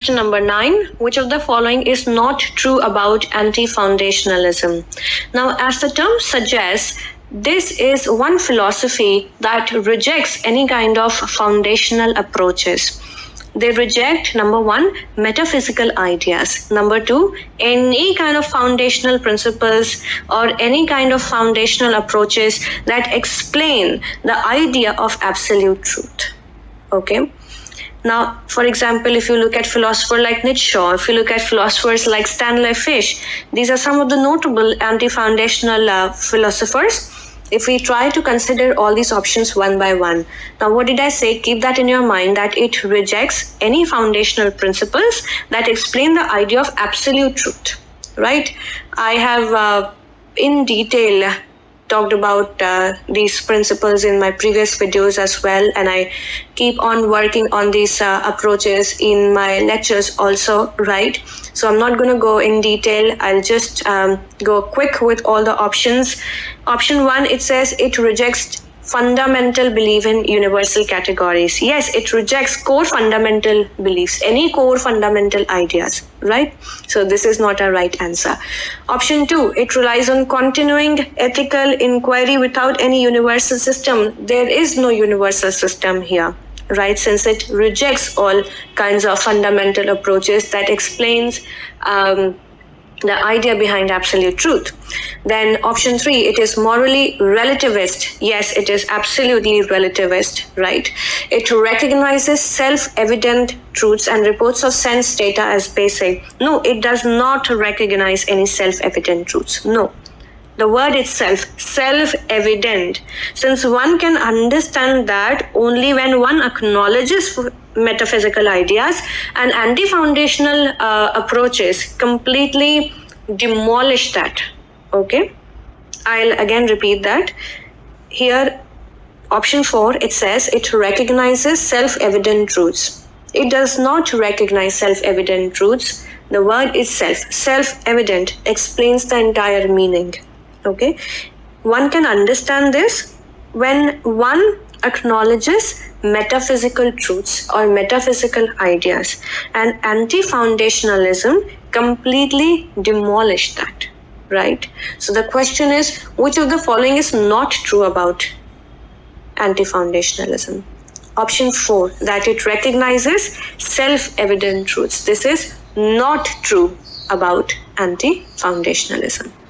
Question number 9. Which of the following is not true about anti-foundationalism? Now, as the term suggests, this is one philosophy that rejects any kind of foundational approaches. They reject, number 1, metaphysical ideas. Number 2, any kind of foundational principles or any kind of foundational approaches that explain the idea of absolute truth. Okay. Now, for example, if you look at philosophers like Nietzsche, or if you look at philosophers like Stanley Fish, these are some of the notable anti-foundational philosophers. If we try to consider all these options one by one. Now, what did I say? Keep that in your mind that it rejects any foundational principles that explain the idea of absolute truth, right? I have in detail talked about these principles in my previous videos as well, and I keep on working on these approaches in my lectures also, right? So I'm not going to go in detail. I'll just go quick with all the options. Option 1, it says it rejects fundamental belief in universal categories. Yes, it rejects core fundamental beliefs, any core fundamental ideas, right? So this is not a right answer. Option 2, it relies on continuing ethical inquiry without any universal system. There is no universal system here, right? Since it rejects all kinds of fundamental approaches that explains the idea behind absolute truth. Then option 3, it is morally relativist. Yes, it is absolutely relativist, right? It recognizes self-evident truths and reports of sense data as basic. No, it does not recognize any self-evident truths. No. The word itself, self-evident, since one can understand that only when one acknowledges metaphysical ideas, and anti-foundational approaches completely demolish that. Okay, I'll again repeat that. Here, option 4, it says it recognizes self-evident truths. It does not recognize self-evident truths. The word itself, self-evident, explains the entire meaning. Okay, one can understand this when one acknowledges metaphysical truths or metaphysical ideas, and anti-foundationalism completely demolished that, right? So the question is, which of the following is not true about anti-foundationalism? Option 4, that it recognizes self-evident truths. This is not true about anti-foundationalism.